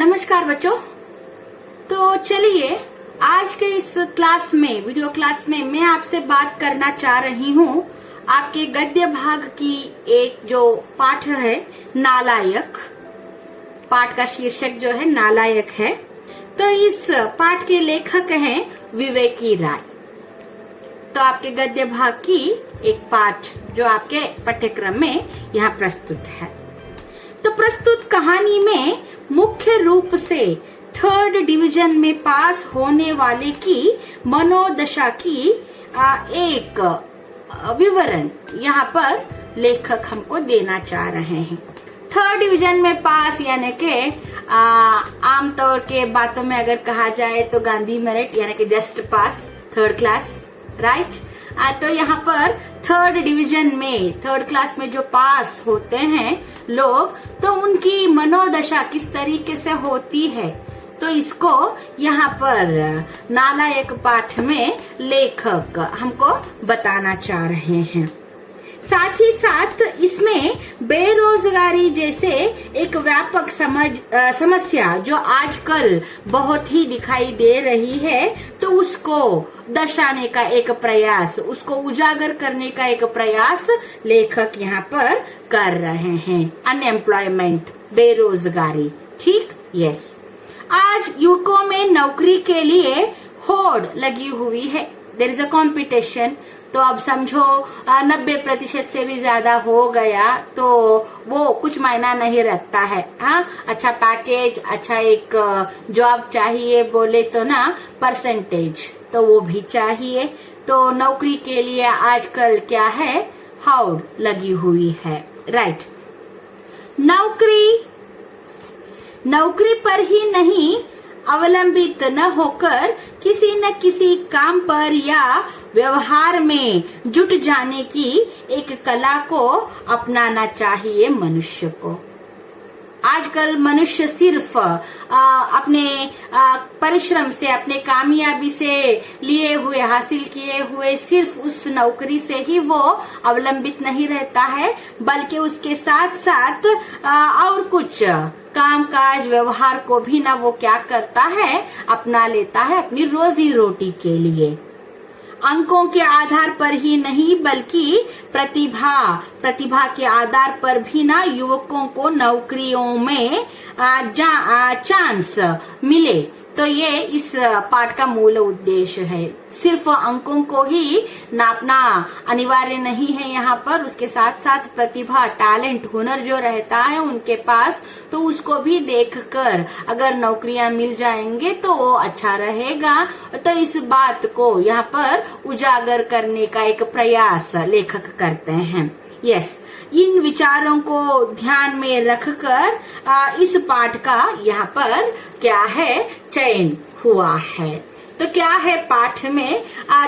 नमस्कार बच्चों। तो चलिए आज के इस क्लास में, वीडियो क्लास में मैं आपसे बात करना चाह रही हूँ आपके गद्य भाग की एक जो पाठ है नालायक। पाठ का शीर्षक जो है नालायक है। तो इस पाठ के लेखक हैं विवेकी राय। तो आपके गद्य भाग की एक पाठ जो आपके पाठ्यक्रम में यहाँ प्रस्तुत है। तो प्रस्तुत कहानी में मुख्य रूप से 3rd डिवीजन में पास होने वाले की मनोदशा की एक विवरण यहाँ पर लेखक हमको देना चाह रहे हैं। 3rd डिवीजन में पास यानी के आमतौर के बातों में अगर कहा जाए तो गांधी मेरिट यानी कि जस्ट पास 3rd क्लास, राइट। तो यहाँ पर 3rd डिवीजन में 3rd क्लास में जो पास होते हैं लोग, तो उनकी मनोदशा किस तरीके से होती है, तो इसको यहाँ पर नालायक पाठ में लेखक हमको बताना चाह रहे हैं। साथ ही साथ इसमें बेरोजगारी जैसे एक व्यापक समस्या जो आजकल बहुत ही दिखाई दे रही है, तो उसको दर्शाने का एक प्रयास, उसको उजागर करने का एक प्रयास लेखक यहाँ पर कर रहे हैं। अनएम्प्लॉयमेंट, बेरोजगारी, ठीक, यस। आज युवकों में नौकरी के लिए होड़ लगी हुई है। There is a competition. तो अब समझो 90% से भी ज्यादा हो गया तो वो कुछ मायना नहीं रखता है। हाँ, अच्छा पैकेज, अच्छा एक जॉब चाहिए बोले तो ना परसेंटेज तो वो भी चाहिए। तो नौकरी के लिए आजकल क्या है, होड़ लगी हुई है, राइट। नौकरी पर ही नहीं अवलंबित न होकर किसी न किसी काम पर या व्यवहार में जुट जाने की एक कला को अपनाना चाहिए मनुष्य को। आजकल मनुष्य सिर्फ अपने परिश्रम से, अपने कामयाबी से लिए हुए, हासिल किए हुए सिर्फ उस नौकरी से ही वो अवलंबित नहीं रहता है, बल्कि उसके साथ साथ और कुछ काम काज व्यवहार को भी ना वो क्या करता है, अपना लेता है अपनी रोजी रोटी के लिए। अंकों के आधार पर ही नहीं बल्कि प्रतिभा के आधार पर भी ना युवकों को नौकरियों में चांस मिले। तो ये इस पाठ का मूल उद्देश्य है। सिर्फ अंकों को ही नापना अनिवार्य नहीं है यहाँ पर, उसके साथ साथ प्रतिभा, टैलेंट, हुनर जो रहता है उनके पास, तो उसको भी देखकर अगर नौकरियां मिल जाएंगे तो वो अच्छा रहेगा। तो इस बात को यहाँ पर उजागर करने का एक प्रयास लेखक करते हैं। यस, इन विचारों को ध्यान में रखकर इस पाठ का यहाँ पर क्या है, चयन हुआ है। तो क्या है पाठ में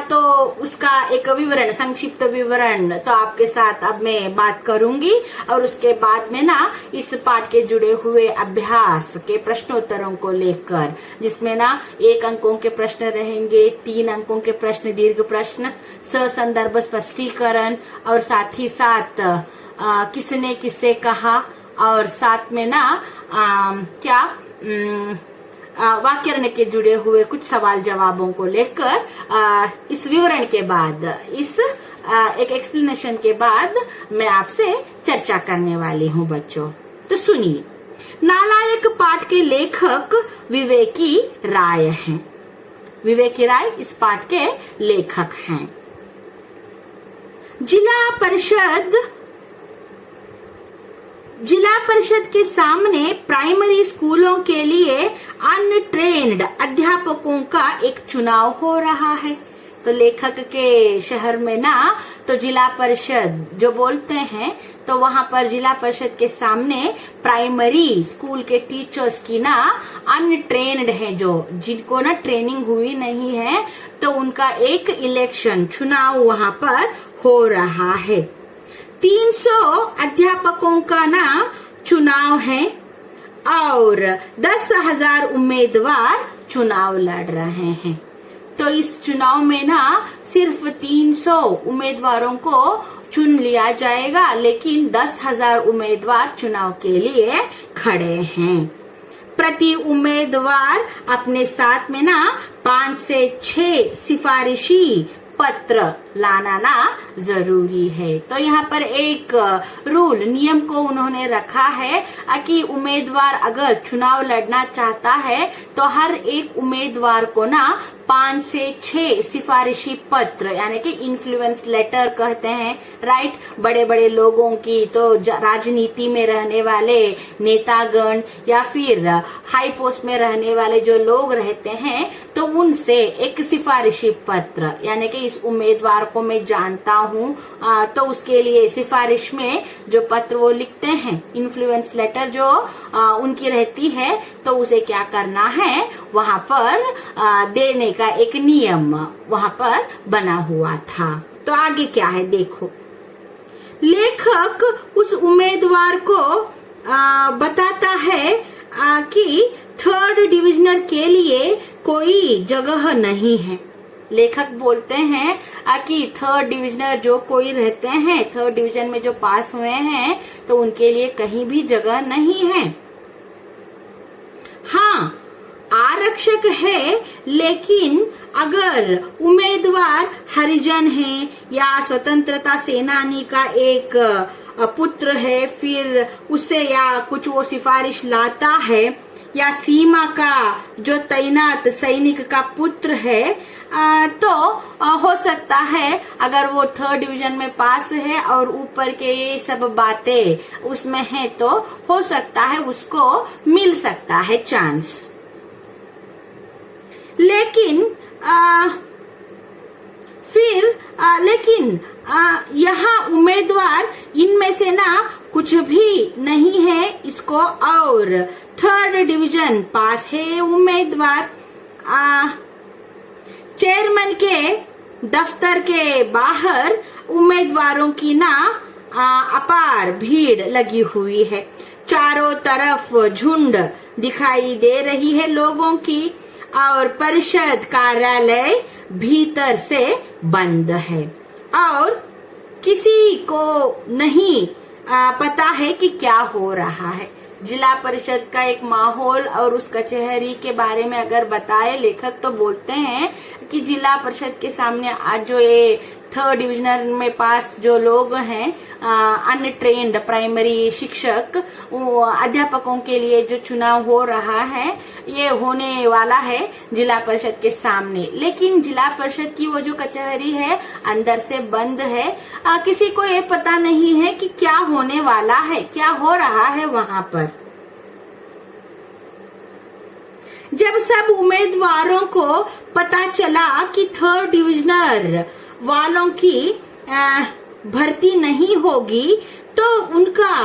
तो उसका एक विवरण, संक्षिप्त विवरण तो आपके साथ अब मैं बात करूंगी, और उसके बाद में ना इस पाठ के जुड़े हुए अभ्यास के प्रश्नोत्तरों को लेकर, जिसमें ना 1 अंकों के प्रश्न रहेंगे, 3 अंकों के प्रश्न दीर्घ प्रश्न, संदर्भ स्पष्टीकरण, और साथ ही साथ किसने किसे कहा, और साथ में ना वाक्यरण के जुड़े हुए कुछ सवाल जवाबों को लेकर इस विवरण के बाद, इस एक एक्सप्लेनेशन के बाद मैं आपसे चर्चा करने वाली हूँ बच्चों। तो सुनिए, नालायक पाठ के लेखक विवेकी राय हैं। विवेकी राय इस पाठ के लेखक हैं। जिला परिषद के सामने प्राइमरी स्कूलों के लिए अनट्रेन्ड अध्यापकों का एक चुनाव हो रहा है। तो लेखक के शहर में ना तो जिला परिषद जो बोलते हैं, तो वहां पर जिला परिषद के सामने प्राइमरी स्कूल के टीचर्स की ना अनट्रेन्ड है, जो जिनको ना ट्रेनिंग हुई नहीं है, तो उनका एक इलेक्शन, चुनाव वहां पर हो रहा है। 300 अध्यापकों का ना चुनाव है और 10,000 उम्मीदवार चुनाव लड़ रहे हैं। तो इस चुनाव में ना सिर्फ 300 उम्मीदवारों को चुन लिया जाएगा, लेकिन 10,000 उम्मीदवार चुनाव के लिए खड़े हैं। प्रति उम्मीदवार अपने साथ में ना 5 से 6 सिफारिशी पत्र लाना ना जरूरी है। तो यहाँ पर एक रूल नियम को उन्होंने रखा है कि उम्मीदवार अगर चुनाव लड़ना चाहता है तो हर एक उम्मीदवार को ना 5 से 6 सिफारिशी पत्र यानी कि इन्फ्लुएंस लेटर कहते हैं, राइट। बड़े बड़े लोगों की, तो राजनीति में रहने वाले नेतागण या फिर हाई पोस्ट में रहने वाले जो लोग रहते हैं तो उनसे एक सिफारिशी पत्र यानी कि इस उम्मीदवार को मैं जानता हूँ, तो उसके लिए सिफारिश में जो पत्र वो लिखते हैं, इन्फ्लुएंस लेटर जो उनकी रहती है, तो उसे क्या करना है वहां पर देने का एक नियम वहां पर बना हुआ था। तो आगे क्या है देखो, लेखक उस उम्मीदवार को बताता है कि 3rd डिविजनर के लिए कोई जगह नहीं है। लेखक बोलते हैं कि 3rd डिविजनर जो कोई रहते हैं, 3rd डिवीजन में जो पास हुए हैं, तो उनके लिए कहीं भी जगह नहीं है। हाँ, आरक्षक है, लेकिन अगर उम्मीदवार हरिजन है या स्वतंत्रता सेनानी का एक पुत्र है, फिर उससे या कुछ वो सिफारिश लाता है, या सीमा का जो तैनात सैनिक का पुत्र है, तो हो सकता है अगर वो 3rd डिवीजन में पास है और ऊपर के ये सब बातें उसमें है, तो हो सकता है उसको मिल सकता है चांस। लेकिन लेकिन यहाँ उम्मीदवार इनमें से ना कुछ भी नहीं है इसको, और 3rd डिवीजन पास है उम्मीदवार। चेयरमैन के दफ्तर के बाहर उम्मीदवारों की ना अपार भीड़ लगी हुई है। चारों तरफ झुंड दिखाई दे रही है लोगों की, और परिषद कार्यालय भीतर से बंद है और किसी को नहीं पता है कि क्या हो रहा है। जिला परिषद का एक माहौल और उस कचहरी के बारे में अगर बताए लेखक, तो बोलते हैं कि जिला परिषद के सामने आज जो ये 3rd डिविजनर में पास जो लोग हैं, अनट्रेन्ड प्राइमरी शिक्षक, अध्यापकों के लिए जो चुनाव हो रहा है, ये होने वाला है जिला परिषद के सामने। लेकिन जिला परिषद की वो जो कचहरी है अंदर से बंद है। किसी को ये पता नहीं है कि क्या होने वाला है, क्या हो रहा है वहां पर। जब सब उम्मीदवारों को पता चला कि 3rd डिविजनर वालों की भर्ती नहीं होगी, तो उनका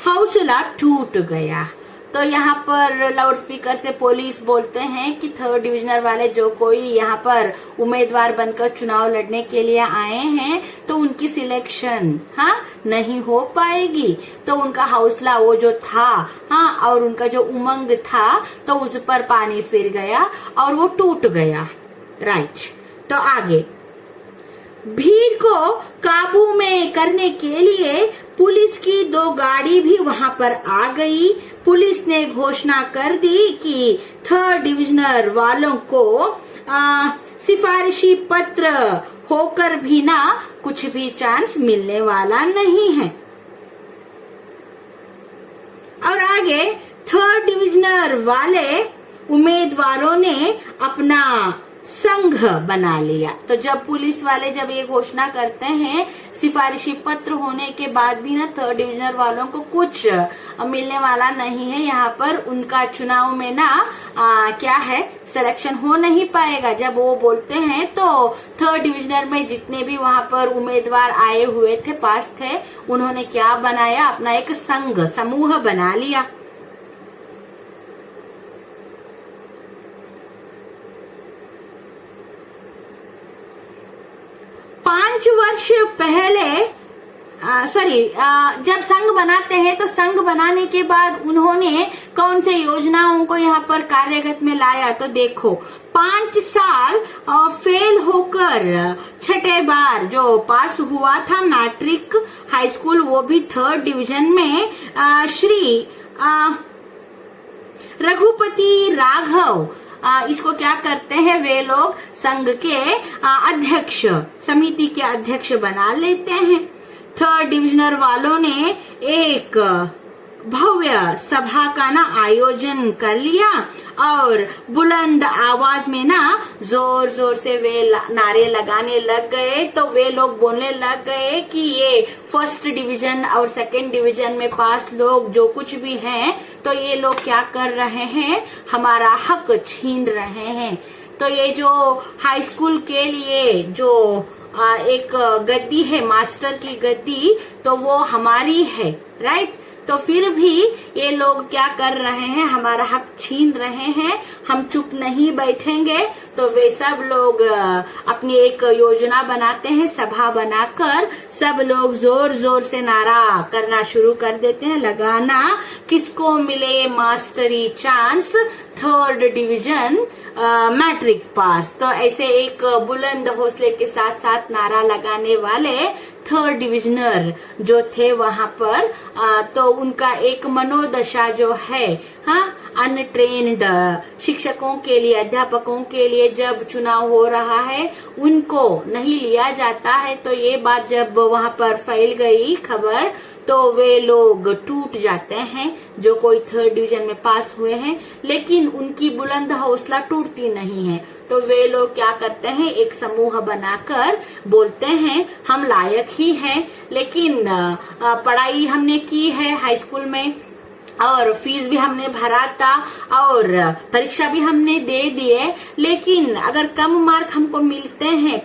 हौसला टूट गया। तो यहाँ पर लाउड स्पीकर से पुलिस बोलते हैं कि 3rd डिविजनर वाले जो कोई यहाँ पर उम्मीदवार बनकर चुनाव लड़ने के लिए आए हैं, तो उनकी सिलेक्शन नहीं हो पाएगी। तो उनका हौसला वो जो था और उनका जो उमंग था, तो उस पर पानी फिर गया और वो टूट गया, राइट। तो आगे भीड़ को काबू में करने के लिए पुलिस की 2 गाड़ी भी वहां पर आ गई। पुलिस ने घोषणा कर दी कि 3rd डिविजनर वालों को सिफारिशी पत्र होकर भी ना कुछ भी चांस मिलने वाला नहीं है। और आगे 3rd डिविजनर वाले उम्मीदवारों ने अपना संघ बना लिया। तो जब पुलिस वाले जब ये घोषणा करते हैं सिफारिशी पत्र होने के बाद भी ना 3rd डिविजनर वालों को कुछ मिलने वाला नहीं है, यहाँ पर उनका चुनाव में ना क्या है, सिलेक्शन हो नहीं पाएगा। जब वो बोलते हैं तो 3rd डिविजनर में जितने भी वहां पर उम्मीदवार आए हुए थे, पास थे, उन्होंने क्या बनाया, अपना एक संघ, समूह बना लिया। वर्ष पहले जब संघ बनाते हैं तो संघ बनाने के बाद उन्होंने कौन से योजनाओं को यहाँ पर कार्यगत में लाया, तो देखो 5 साल फेल होकर 6ठे बार जो पास हुआ था मैट्रिक हाई स्कूल, वो भी 3rd डिवीजन में श्री रघुपति राघव इसको क्या करते हैं, वे लोग संघ के अध्यक्ष, समिति के अध्यक्ष बना लेते हैं। थर्ड डिविजनर वालों ने एक भव्य सभा का ना आयोजन कर लिया और बुलंद आवाज में ना जोर जोर से वे नारे लगाने लग गए। तो वे लोग बोलने लग गए कि ये फर्स्ट डिवीजन और सेकंड डिवीजन में पास लोग जो कुछ भी हैं, तो ये लोग क्या कर रहे हैं, हमारा हक छीन रहे हैं। तो ये जो हाई स्कूल के लिए जो एक गद्दी है, मास्टर की गद्दी, तो वो हमारी है, राइट। तो फिर भी ये लोग क्या कर रहे हैं, हमारा हक छीन रहे हैं, हम चुप नहीं बैठेंगे। तो वे सब लोग अपनी एक योजना बनाते हैं, सभा बनाकर सब लोग जोर जोर से नारा करना शुरू कर देते हैं, लगाना किसको मिले mastery chance, third division matric pass. तो ऐसे एक बुलंद हौसले के साथ साथ नारा लगाने वाले थर्ड डिविजनर जो थे वहां पर, तो उनका एक मनोदशा जो है, हाँ, अनट्रेन्ड शिक्षकों के लिए, अध्यापकों के लिए जब चुनाव हो रहा है उनको नहीं लिया जाता है। तो ये बात जब वहां पर फैल गई खबर, तो वे लोग टूट जाते हैं जो कोई थर्ड डिवीजन में पास हुए हैं, लेकिन उनकी बुलंद हौसला टूटती नहीं है। तो वे लोग क्या करते हैं, एक समूह बनाकर बोलते हैं हम लायक ही हैं, लेकिन पढ़ाई हमने की है हाई स्कूल में और फीस भी हमने भरा था और परीक्षा भी हमने दे दिए, लेकिन अगर कम मार्क हमको मिलते हैं,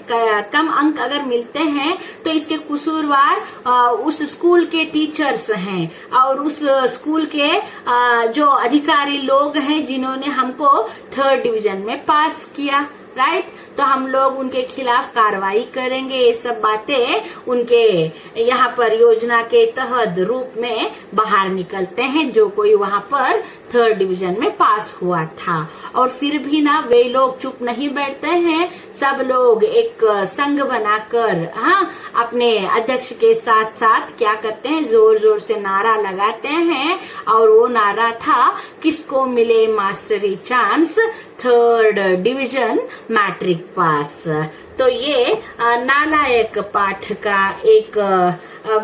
कम अंक अगर मिलते हैं, तो इसके कसूरवार उस स्कूल के टीचर्स हैं और उस स्कूल के जो अधिकारी लोग हैं जिन्होंने हमको थर्ड डिवीजन में पास किया, राइट। तो हम लोग उनके खिलाफ कार्रवाई करेंगे। ये सब बातें उनके यहाँ पर योजना के तहत रूप में बाहर निकलते हैं जो कोई वहाँ पर थर्ड डिवीजन में पास हुआ था। और फिर भी ना वे लोग चुप नहीं बैठते हैं, सब लोग एक संघ बनाकर, हाँ, अपने अध्यक्ष के साथ साथ क्या करते हैं, जोर जोर से नारा लगाते हैं। और वो नारा था किसको मिले mastery chance, third division matric pass. तो ये नालायक पाठ का एक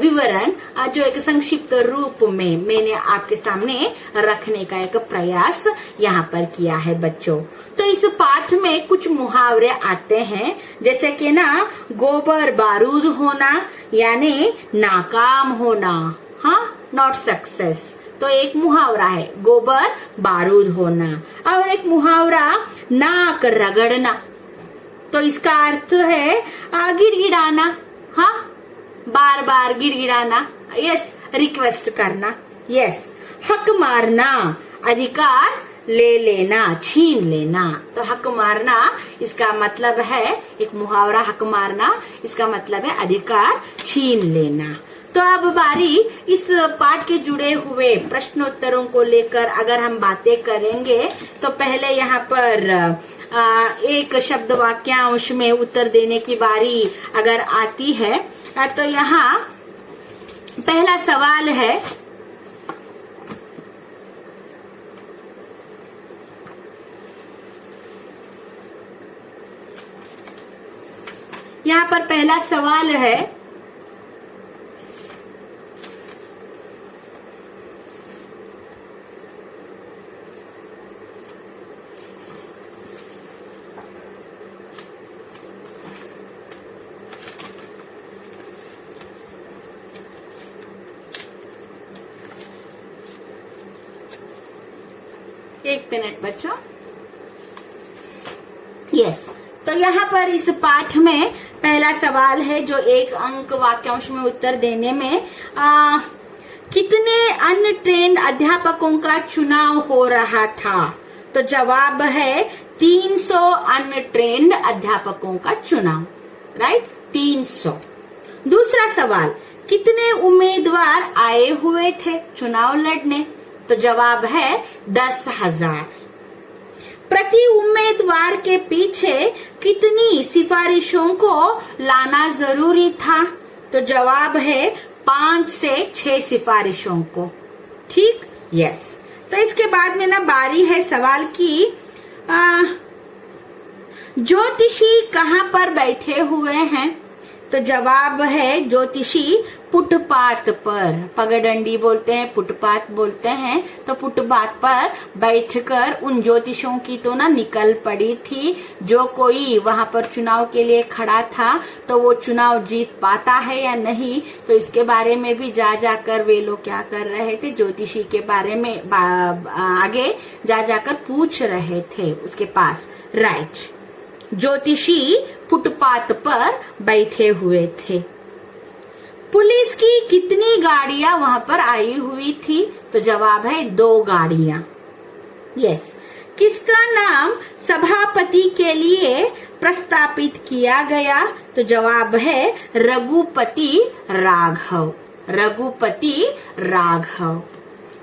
विवरण जो एक संक्षिप्त रूप में मैंने आपके सामने रखने का एक प्रयास यहाँ पर किया है बच्चों। तो इस पाठ में कुछ मुहावरे आते हैं, जैसे कि ना गोबर बारूद होना यानी नाकाम होना, हाँ, नॉट सक्सेस। तो एक मुहावरा है गोबर बारूद होना, और एक मुहावरा नाक रगड़ना, तो इसका अर्थ है गिड़गिड़ाना, हाँ, बार बार गिड़गिड़ाना, यस, रिक्वेस्ट करना, यस। हक मारना, अधिकार ले लेना, छीन लेना। तो हक मारना इसका मतलब है, एक मुहावरा हक मारना इसका मतलब है अधिकार छीन लेना। तो अब बारी इस पाठ के जुड़े हुए प्रश्नोत्तरों को लेकर अगर हम बातें करेंगे, तो पहले यहाँ पर एक शब्द वाक्यांश में उत्तर देने की बारी अगर आती है, तो यहाँ पहला सवाल है, यहाँ पर पहला सवाल है, एक मिनट बच्चों, यस। तो यहाँ पर इस पाठ में पहला सवाल है जो एक अंक वाक्यांश में उत्तर देने में कितने अनट्रेन्ड अध्यापकों का चुनाव हो रहा था। तो जवाब है 300 अनट्रेन्ड अध्यापकों का चुनाव, राइट, 300। दूसरा सवाल, कितने उम्मीदवार आए हुए थे चुनाव लड़ने। तो जवाब है 10,000। प्रति उम्मीदवार के पीछे कितनी सिफारिशों को लाना जरूरी था। तो जवाब है 5 से 6 सिफारिशों को, ठीक, यस। तो इसके बाद में ना बारी है सवाल की, ज्योतिषी कहाँ पर बैठे हुए हैं? तो जवाब है ज्योतिषी फुटपाथ पर, पगडंडी बोलते हैं, फुटपाथ बोलते हैं। तो फुटपाथ पर बैठकर उन ज्योतिषों की तो ना निकल पड़ी थी। जो कोई वहां पर चुनाव के लिए खड़ा था तो वो चुनाव जीत पाता है या नहीं, तो इसके बारे में भी जा जाकर वे लोग क्या कर रहे थे, ज्योतिषी के बारे में आगे जा जाकर पूछ रहे थे उसके पास। राइट, ज्योतिषी फुटपाथ पर बैठे हुए थे। पुलिस की कितनी गाड़ियां वहां पर आई हुई थी? तो जवाब है 2 गाड़ियां। यस। किसका नाम सभापति के लिए प्रस्तापित किया गया? तो जवाब है रघुपति राघव, रघुपति राघव।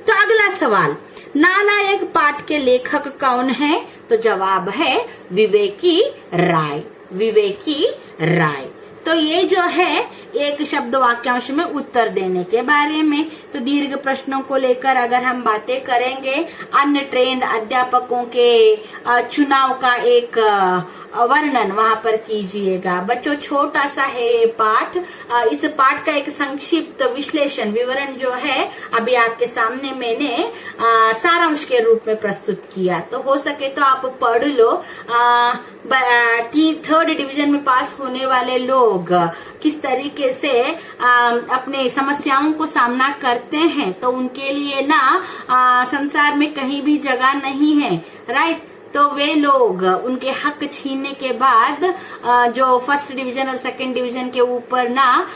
तो अगला सवाल, नालायक पाठ के लेखक कौन है? तो जवाब है विवेकी राय, विवेकी राय। तो ये जो है एक शब्द वाक्यांश में उत्तर देने के बारे में। तो दीर्घ प्रश्नों को लेकर अगर हम बातें करेंगे, अनट्रेन्ड अध्यापकों के चुनाव का एक वर्णन वहां पर कीजिएगा। बच्चों छोटा सा है ये पाठ, इस पाठ का एक संक्षिप्त विश्लेषण विवरण जो है अभी आपके सामने मैंने सारांश के रूप में प्रस्तुत किया। तो हो सके तो आप पढ़ लो। 3rd डिवीजन में पास होने वाले लोग किस तरीके से अपने समस्याओं को सामना करते हैं, तो उनके लिए ना संसार में कहीं भी जगह नहीं है। राइट, तो वे लोग उनके हक छीनने के बाद जो 1st डिवीजन और 2nd डिवीजन के ऊपर ना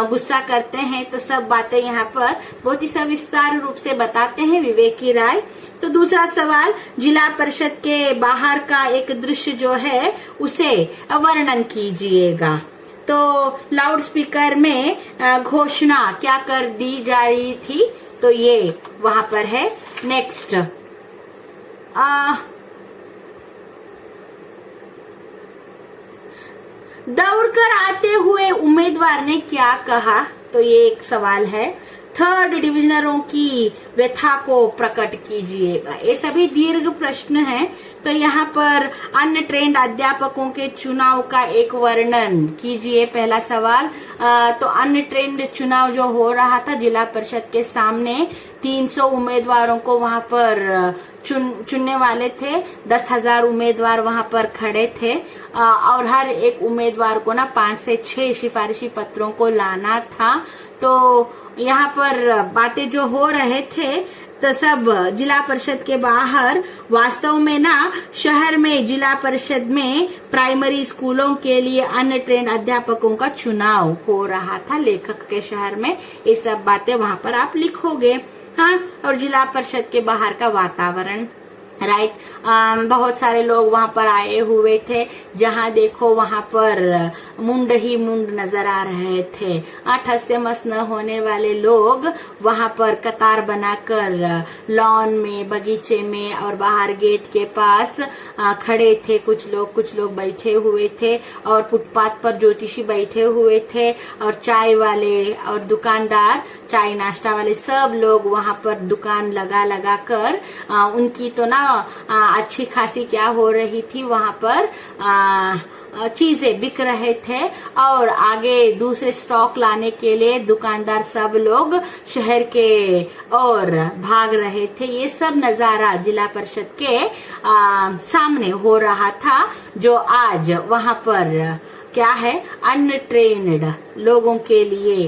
गुस्सा करते हैं, तो सब बातें यहाँ पर बहुत ही सविस्तार रूप से बताते हैं विवेकी राय। तो दूसरा सवाल, जिला परिषद के बाहर का एक दृश्य जो है उसे वर्णन कीजिएगा। तो लाउड स्पीकर में घोषणा क्या कर दी जा रही थी? तो ये वहां पर है। नेक्स्ट, दौड़कर आते हुए उम्मीदवार ने क्या कहा? तो ये एक सवाल है। 3rd डिविजनरों की व्यथा को प्रकट कीजिएगा। ये सभी दीर्घ प्रश्न हैं। तो यहाँ पर अनट्रेन्ड अध्यापकों के चुनाव का एक वर्णन कीजिए। पहला सवाल, तो अनट्रेन्ड चुनाव जो हो रहा था जिला परिषद के सामने 300 उम्मीदवारों को वहां पर चुनने वाले थे। 10,000 उम्मीदवार वहां पर खड़े थे और हर एक उम्मीदवार को ना 5 से 6 सिफारिशी पत्रों को लाना था। तो यहाँ पर बातें जो हो रहे थे तो सब जिला परिषद के बाहर, वास्तव में ना शहर में जिला परिषद में प्राइमरी स्कूलों के लिए अनट्रेन्ड अध्यापकों का चुनाव हो रहा था लेखक के शहर में। ये सब बातें वहां पर आप लिखोगे। हाँ, और जिला परिषद के बाहर का वातावरण। राइट, बहुत सारे लोग वहां पर आए हुए थे। जहां देखो वहां पर मुंड ही मुंड नजर आ रहे थे। ठस से मस न होने वाले लोग वहां पर कतार बनाकर लॉन में, बगीचे में और बाहर गेट के पास खड़े थे। कुछ लोग बैठे हुए थे और फुटपाथ पर ज्योतिषी बैठे हुए थे और चाय वाले और दुकानदार, चाय नाश्ता वाले सब लोग वहां पर दुकान लगा कर उनकी तो ना अच्छी खासी क्या हो रही थी, वहां पर चीजें बिक रहे थे और आगे दूसरे स्टॉक लाने के लिए दुकानदार सब लोग शहर के और भाग रहे थे। ये सब नजारा जिला परिषद के सामने हो रहा था, जो आज वहां पर क्या है, अनट्रेन्ड लोगों के लिए,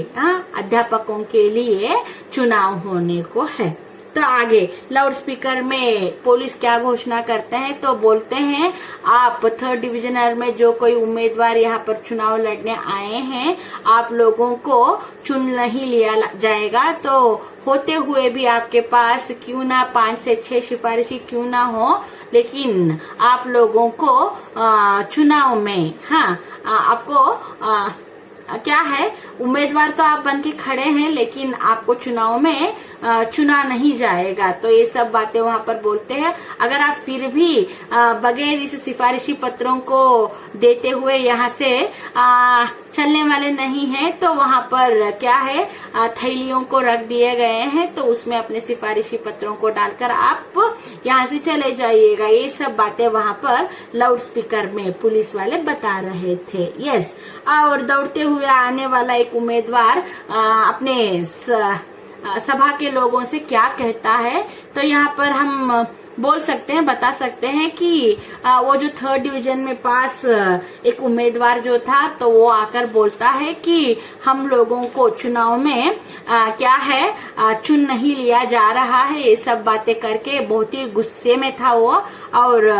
अध्यापकों के लिए चुनाव होने को है। तो आगे लाउड स्पीकर में पुलिस क्या घोषणा करते हैं? तो बोलते हैं आप 3rd डिविजनर में जो कोई उम्मीदवार यहाँ पर चुनाव लड़ने आए हैं, आप लोगों को चुन नहीं लिया जाएगा। तो होते हुए भी आपके पास क्यों ना 5 से 6 सिफारिशी क्यों ना हो, लेकिन आप लोगों को चुनाव में आपको क्या है, उम्मीदवार तो आप बन के खड़े हैं, लेकिन आपको चुनाव में चुना नहीं जाएगा। तो ये सब बातें वहां पर बोलते हैं। अगर आप फिर भी बगैर इस सिफारिशी पत्रों को देते हुए यहाँ से चलने वाले नहीं हैं, तो वहां पर क्या है, थैलियों को रख दिए गए हैं, तो उसमें अपने सिफारिशी पत्रों को डालकर आप यहाँ से चले जाइएगा। ये सब बातें वहां पर लाउड स्पीकर में पुलिस वाले बता रहे थे। यस, और दौड़ते हुए आने वाला एक उम्मीदवार अपने सभा के लोगों से क्या कहता है, तो यहाँ पर हम बोल सकते हैं, बता सकते हैं कि वो जो 3rd डिवीजन में पास एक उम्मीदवार जो था, तो वो आकर बोलता है कि हम लोगों को चुनाव में क्या है, चुन नहीं लिया जा रहा है। ये सब बातें करके बहुत ही गुस्से में था वो, और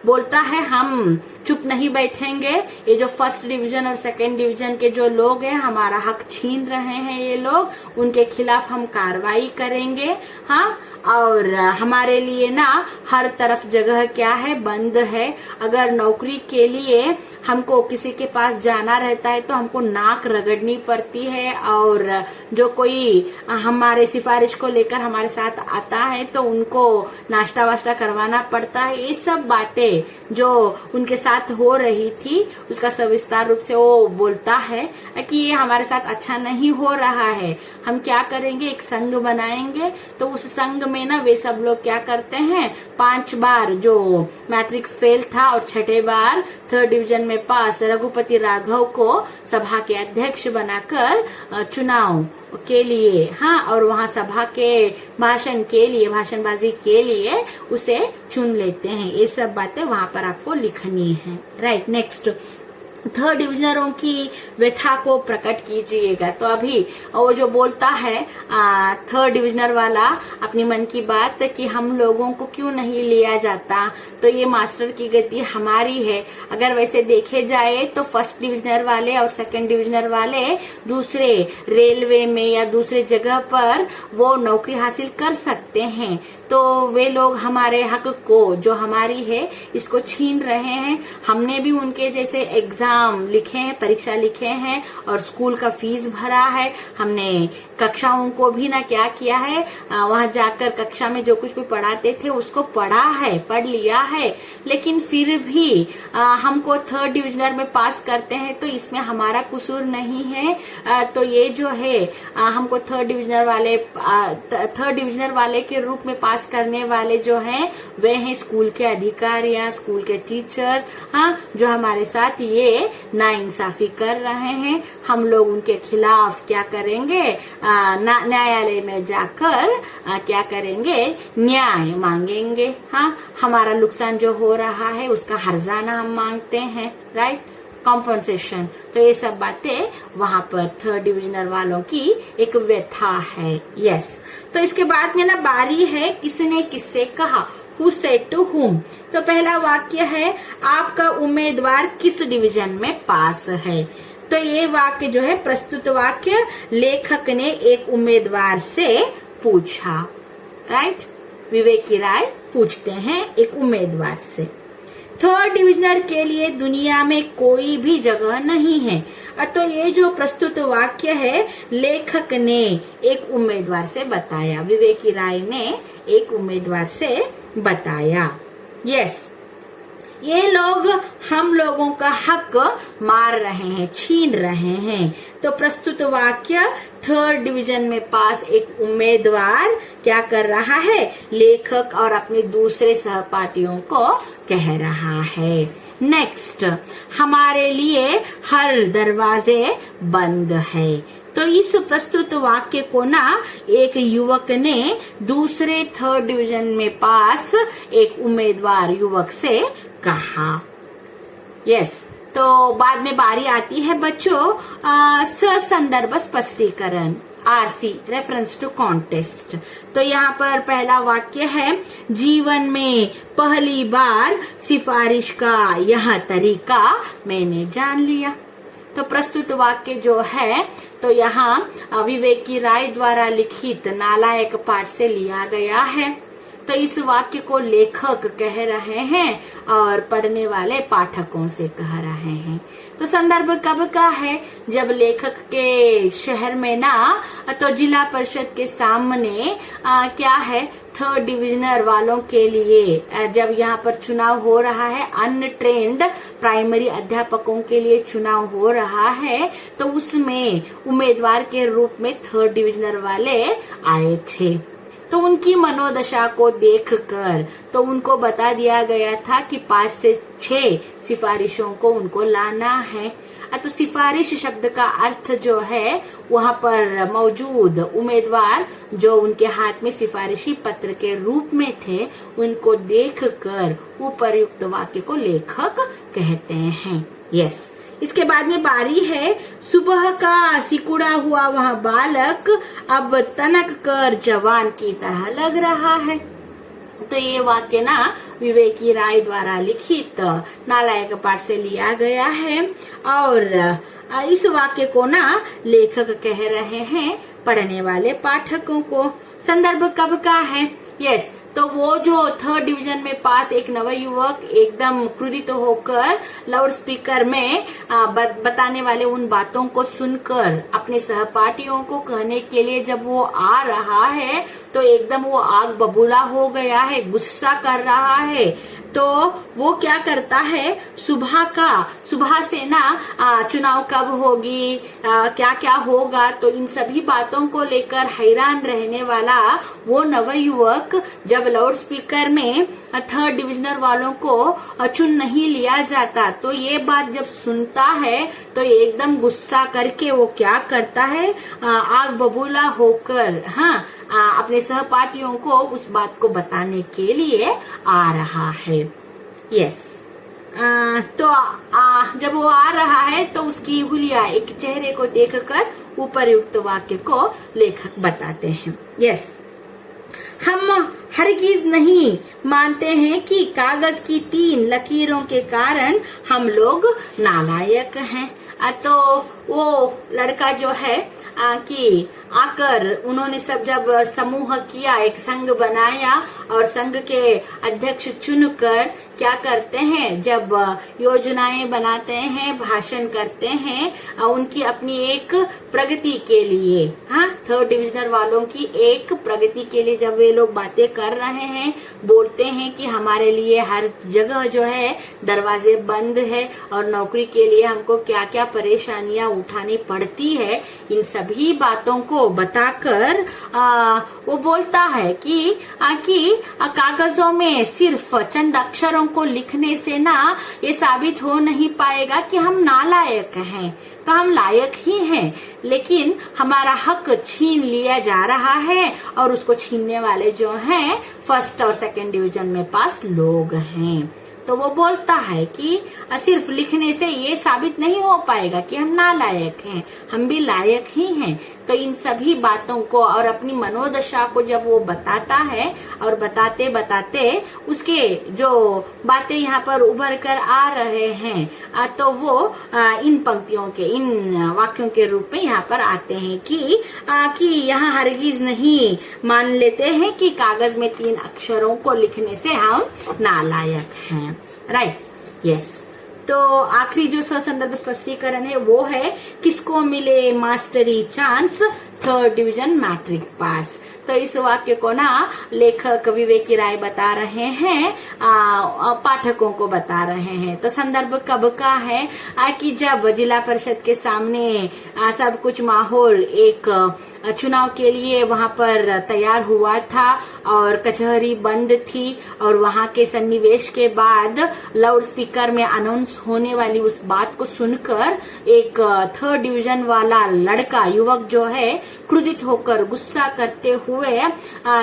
बोलता है हम चुप नहीं बैठेंगे। ये जो 1st डिवीजन और 2nd डिवीजन के जो लोग हैं, हमारा हक छीन रहे हैं ये लोग, उनके खिलाफ हम कार्रवाई करेंगे। हाँ, और हमारे लिए ना हर तरफ जगह क्या है, बंद है। अगर नौकरी के लिए हमको किसी के पास जाना रहता है तो हमको नाक रगड़नी पड़ती है, और जो कोई हमारे सिफारिश को लेकर हमारे साथ आता है तो उनको नाश्ता वाश्ता करवाना पड़ता है। ये सब बातें जो उनके साथ हो रही थी, उसका सविस्तार रूप से वो बोलता है कि ये हमारे साथ अच्छा नहीं हो रहा है। हम क्या करेंगे, एक संघ बनाएंगे। तो उस संघ में ना वे सब लोग क्या करते हैं, 5 बार जो मैट्रिक फेल था और 6ठे बार 3rd डिवीजन में पास रघुपति राघव को सभा के अध्यक्ष बनाकर चुनाव के लिए, हाँ, और वहाँ सभा के भाषण के लिए, भाषणबाजी के लिए उसे चुन लेते हैं। ये सब बातें वहां पर आपको लिखनी है। राइट, नेक्स्ट, 3rd डिविजनरों की व्यथा को प्रकट कीजिएगा। तो अभी वो जो बोलता है 3rd डिविजनर वाला अपनी मन की बात कि हम लोगों को क्यों नहीं लिया जाता, तो ये मास्टर की गलती हमारी है। अगर वैसे देखे जाए तो 1st डिविजनर वाले और 2nd डिविजनर वाले दूसरे रेलवे में या दूसरे जगह पर वो नौकरी हासिल कर सकते हैं, तो वे लोग हमारे हक को जो हमारी है इसको छीन रहे हैं। हमने भी उनके जैसे एग्जाम लिखे हैं, परीक्षा लिखे हैं, और स्कूल का फीस भरा है। हमने कक्षाओं को भी ना क्या किया है, वहां जाकर कक्षा में जो कुछ भी पढ़ाते थे उसको पढ़ा है, पढ़ लिया है, लेकिन फिर भी हमको 3rd डिविजनर में पास करते हैं, तो इसमें हमारा कसूर नहीं है। तो ये जो है हमको 3rd डिविजनर वाले के रूप में पास करने वाले जो हैं वे हैं स्कूल के अधिकारियां, स्कूल के टीचर, हाँ, जो हमारे साथ ये नाइंसाफी कर रहे हैं। हम लोग उनके खिलाफ क्या करेंगे, न्यायालय में जाकर क्या करेंगे, न्याय मांगेंगे। हाँ, हमारा नुकसान जो हो रहा है उसका हर्जाना हम मांगते हैं। Right, compensation. तो ये सब बातें वहां पर 3rd डिविजनर वालों की एक व्यथा है। यस, तो इसके बाद में ना बारी है किसने किससे कहा, Who said to whom। तो पहला वाक्य है आपका उम्मीदवार किस डिवीजन में पास है। तो ये वाक्य जो है, प्रस्तुत वाक्य लेखक ने एक उम्मीदवार से पूछा। राइट, विवेकी राय पूछते हैं एक उम्मीदवार से। 3rd डिविजनर के लिए दुनिया में कोई भी जगह नहीं है। तो ये जो प्रस्तुत वाक्य है लेखक ने एक उम्मीदवार से बताया, विवेकी राय ने एक उम्मीदवार से बताया। यस, ये लोग हम लोगों का हक मार रहे हैं, छीन रहे हैं। तो प्रस्तुत वाक्य 3rd डिवीजन में पास एक उम्मीदवार क्या कर रहा है, लेखक और अपने दूसरे सहपाठियों को कह रहा है। नेक्स्ट, हमारे लिए हर दरवाजे बंद है। तो इस प्रस्तुत वाक्य को ना एक युवक ने दूसरे 3rd डिवीजन में पास एक उम्मीदवार युवक से कहा। यस, तो बाद में बारी आती है बच्चों संदर्भ स्पष्टीकरण, RC, रेफरेंस टू कॉन्टेस्ट। तो यहाँ पर पहला वाक्य है, जीवन में पहली बार सिफारिश का यह तरीका मैंने जान लिया। तो प्रस्तुत वाक्य जो है तो यहाँ विवेकी राय द्वारा लिखित नालायक पाठ से लिया गया है। तो इस वाक्य को लेखक कह रहे हैं और पढ़ने वाले पाठकों से कह रहे हैं। तो संदर्भ कब का है? जब लेखक के शहर में ना तो जिला परिषद के सामने क्या है, थर्ड डिविजनर वालों के लिए जब यहाँ पर चुनाव हो रहा है, अनट्रेन्ड प्राइमरी अध्यापकों के लिए चुनाव हो रहा है, तो उसमें उम्मीदवार के रूप में थर्ड डिविजनर वाले आए थे। तो उनकी मनोदशा को देखकर तो उनको बता दिया गया था कि 5 से 6 सिफारिशों को उनको लाना है। तो सिफारिश शब्द का अर्थ जो है, वहाँ पर मौजूद उम्मीदवार जो उनके हाथ में सिफारिशी पत्र के रूप में थे, उनको देखकर उपर्युक्त वाक्य को लेखक कहते हैं। यस। इसके बाद में बारी है, सुबह का सिकुड़ा हुआ वह बालक अब तनक कर जवान की तरह लग रहा है। तो ये वाक्य ना विवेकी राय द्वारा लिखित नालायक पाठ से लिया गया है और इस वाक्य को ना लेखक कह रहे हैं पढ़ने वाले पाठकों को। संदर्भ कब का है? यस। तो वो जो थर्ड डिवीजन में पास एक नवयुवक एकदम क्रोधित होकर लाउड स्पीकर में बताने वाले उन बातों को सुनकर अपने सहपाठियों को कहने के लिए जब वो आ रहा है, तो एकदम वो आग बबूला हो गया है, गुस्सा कर रहा है। तो वो क्या करता है, सुबह से ना चुनाव कब होगी, क्या क्या होगा, तो इन सभी बातों को लेकर हैरान रहने वाला वो नवयुवक जब लाउड स्पीकर में थर्ड डिविजनर वालों को चुन नहीं लिया जाता, तो ये बात जब सुनता है तो एकदम गुस्सा करके वो क्या करता है, आग बबूला होकर अपने सहपाठियों को उस बात को बताने के लिए आ रहा है। यस। तो जब वो आ रहा है तो उसकी हुलिया एक चेहरे को देखकर उपर्युक्त वाक्य को लेखक बताते हैं। यस। हम हरगिज नहीं मानते हैं कि कागज की 3 लकीरों के कारण हम लोग नालायक हैं। तो वो लड़का जो है कि आकर उन्होंने सब जब समूह किया, एक संघ बनाया और संघ के अध्यक्ष चुनकर क्या करते हैं, जब योजनाएं बनाते हैं, भाषण करते हैं, उनकी अपनी एक प्रगति के लिए, थर्ड डिविजनर वालों की एक प्रगति के लिए जब वे लोग बातें कर रहे हैं, बोलते हैं कि हमारे लिए हर जगह जो है दरवाजे बंद है और नौकरी के लिए हमको क्या क्या परेशानियां उठानी पड़ती है, इन सभी बातों को बताकर वो बोलता है कि कागजों में सिर्फ चंद अक्षरों को लिखने से ना ये साबित हो नहीं पाएगा कि हम नालायक हैं। तो हम लायक ही हैं, लेकिन हमारा हक छीन लिया जा रहा है और उसको छीनने वाले जो हैं फर्स्ट और सेकंड डिवीजन में पास लोग हैं। तो वो बोलता है कि सिर्फ लिखने से ये साबित नहीं हो पाएगा कि हम नालायक हैं, हम भी लायक ही हैं। तो इन सभी बातों को और अपनी मनोदशा को जब वो बताता है और बताते बताते उसके जो बातें यहाँ पर उभर कर आ रहे हैं, तो वो इन पंक्तियों के, इन वाक्यों के रूप में यहाँ पर आते हैं कि यहाँ हरगिज नहीं मान लेते हैं कि कागज में 3 अक्षरों को लिखने से हम नालायक हैं। राइट। यस। तो आखिरी जो संदर्भ स्पष्टीकरण है वो है, किसको मिले mastery chance, third division matric pass. तो इस वाक्य को ना लेखक विवेकी राय बता रहे हैं, पाठकों को बता रहे हैं। तो संदर्भ कब का है कि जब जिला परिषद के सामने सब कुछ माहौल एक चुनाव के लिए वहां पर तैयार हुआ था और कचहरी बंद थी और वहां के सन्निवेश के बाद लाउड स्पीकर में अनाउंस होने वाली उस बात को सुनकर एक थर्ड डिवीजन वाला लड़का, युवक जो है, क्रोधित होकर गुस्सा करते हुए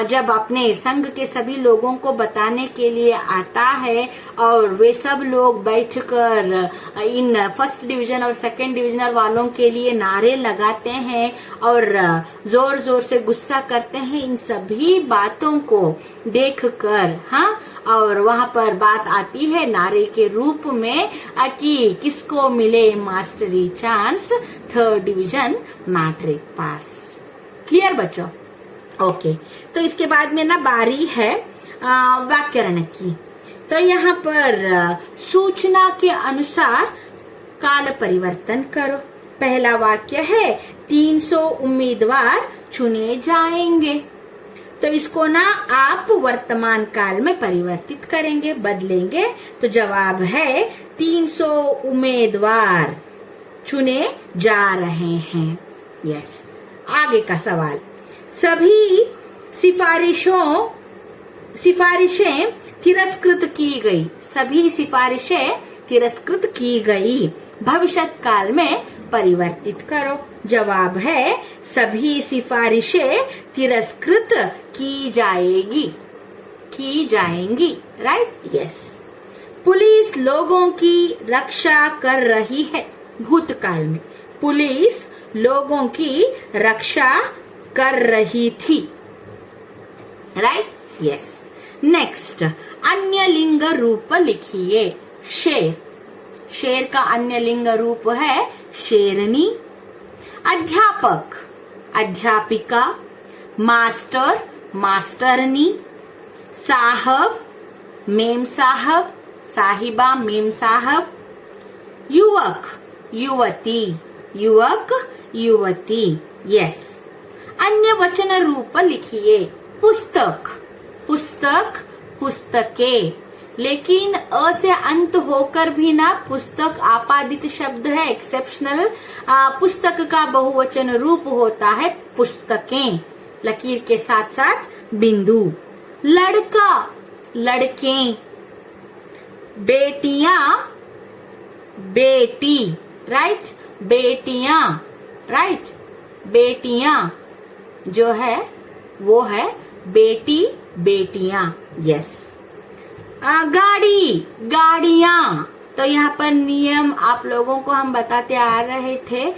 जब अपने संघ के सभी लोगों को बताने के लिए आता है और वे सब लोग बैठकर इन फर्स्ट डिवीजन और सेकंड डिवीजनर वालों के लिए नारे लगाते हैं और जोर जोर से गुस्सा करते हैं, इन सभी बातों को देखकर और वहां पर बात आती है नारे के रूप में कि किसको मिले mastery chance, third division matric pass. Clear बच्चों? ओके। तो इसके बाद में ना बारी है व्याकरण की। तो यहाँ पर सूचना के अनुसार काल परिवर्तन करो। पहला वाक्य है 300 उम्मीदवार चुने जाएंगे, तो इसको ना आप वर्तमान काल में परिवर्तित करेंगे, बदलेंगे। तो जवाब है 300 उम्मीदवार चुने जा रहे हैं। यस। आगे का सवाल, सभी सिफारिशें तिरस्कृत की गई। सभी सिफारिशें तिरस्कृत की गई, भविष्यत काल में परिवर्तित करो। जवाब है सभी सिफारिशें तिरस्कृत की जाएंगी। राइट? यस। पुलिस लोगों की रक्षा कर रही है। भूतकाल में पुलिस लोगों की रक्षा कर रही थी। राइट? यस। नेक्स्ट, अन्य लिंग रूप लिखिए। शेर, शेर का अन्य लिंग रूप है शेरनी। अध्यापक, अध्यापिका। मास्टर, मास्टरनी। साहब, मेम साहब, साहिबा, मेम साहब। युवक, युवती, युवक, युवती। यस। अन्य वचन रूप लिखिए। पुस्तक, पुस्तक, पुस्तकें। लेकिन अ से अंत होकर भी ना पुस्तक आपादित शब्द है, एक्सेप्शनल। पुस्तक का बहुवचन रूप होता है पुस्तकें, लकीर के साथ साथ बिंदु। लड़का, लड़के। बेटियां, बेटी। राइट? बेटियां। राइट? बेटियां जो है वो है बेटी, बेटियां। यस। गाड़ी, गाड़ियां। तो यहाँ पर नियम आप लोगों को हम बताते आ रहे थे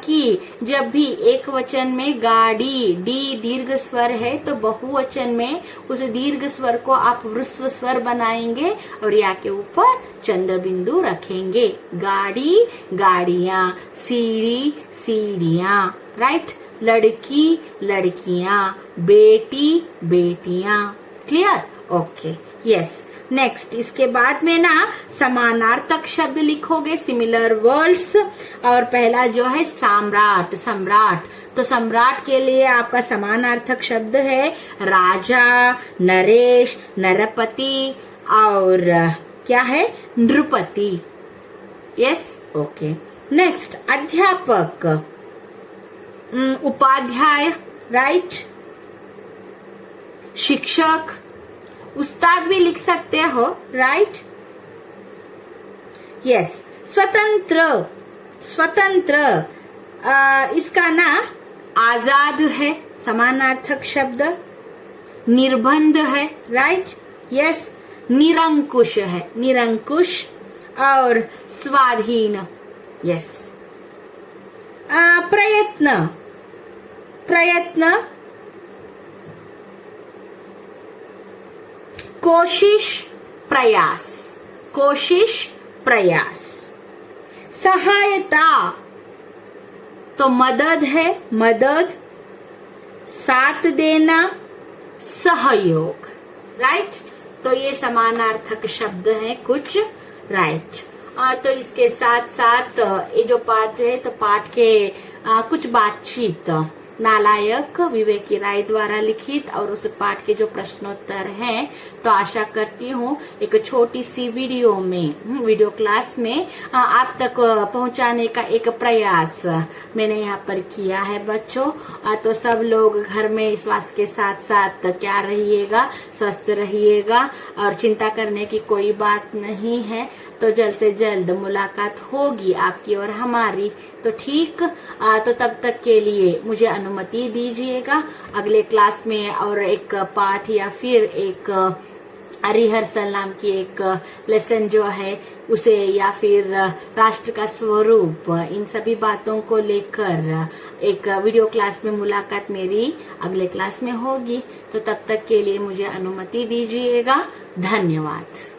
कि जब भी एक वचन में गाड़ी, डी दीर्घ स्वर है, तो बहुवचन में उस दीर्घ स्वर को आप ह्रस्व स्वर बनाएंगे और या के ऊपर चंद्र बिंदु रखेंगे। गाड़ी, गाड़ियां। सीढ़ी, सीढ़ियां। राइट? लड़की, लड़कियां। बेटी, बेटियां। क्लियर? ओके। यस। नेक्स्ट, इसके बाद में ना समानार्थक शब्द लिखोगे, सिमिलर वर्ड्स। और पहला जो है सम्राट, सम्राट। तो सम्राट के लिए आपका समानार्थक शब्द है राजा, नरेश, नरपति और क्या है? नृपति। यस? ओके। नेक्स्ट, अध्यापक, उपाध्याय। राइट? शिक्षक, उस्ताद भी लिख सकते हो। राइट? यस। स्वतंत्र, स्वतंत्र। इसका ना आजाद है, समानार्थक शब्द। निर्बंध है। राइट? यस। निरंकुश है, निरंकुश। और स्वाधीन। यस। प्रयत्न, प्रयत्न। कोशिश, प्रयास, कोशिश, प्रयास। सहायता तो मदद है, मदद। साथ देना, सहयोग। राइट? तो ये समानार्थक शब्द हैं कुछ। राइट? तो इसके साथ साथ ये जो पाठ है, तो पाठ के कुछ बातचीत नालायक विवेकी राय द्वारा लिखित और उस पाठ के जो प्रश्नोत्तर हैं, तो आशा करती हूँ एक छोटी सी वीडियो में, वीडियो क्लास में आप तक पहुँचाने का एक प्रयास मैंने यहाँ पर किया है बच्चों। तो सब लोग घर में स्वास्थ्य के साथ साथ क्या रहिएगा, स्वस्थ रहिएगा और चिंता करने की कोई बात नहीं है। तो जल्द से जल्द मुलाकात होगी आपकी और हमारी। तो ठीक, तो तब तक के लिए मुझे अनुमति दीजिएगा। अगले क्लास में और एक पाठ या फिर एक रिहर्सल नाम की एक लेसन जो है उसे, या फिर राष्ट्र का स्वरूप, इन सभी बातों को लेकर एक वीडियो क्लास में मुलाकात मेरी अगले क्लास में होगी। तो तब तक के लिए मुझे अनुमति दीजिएगा। धन्यवाद।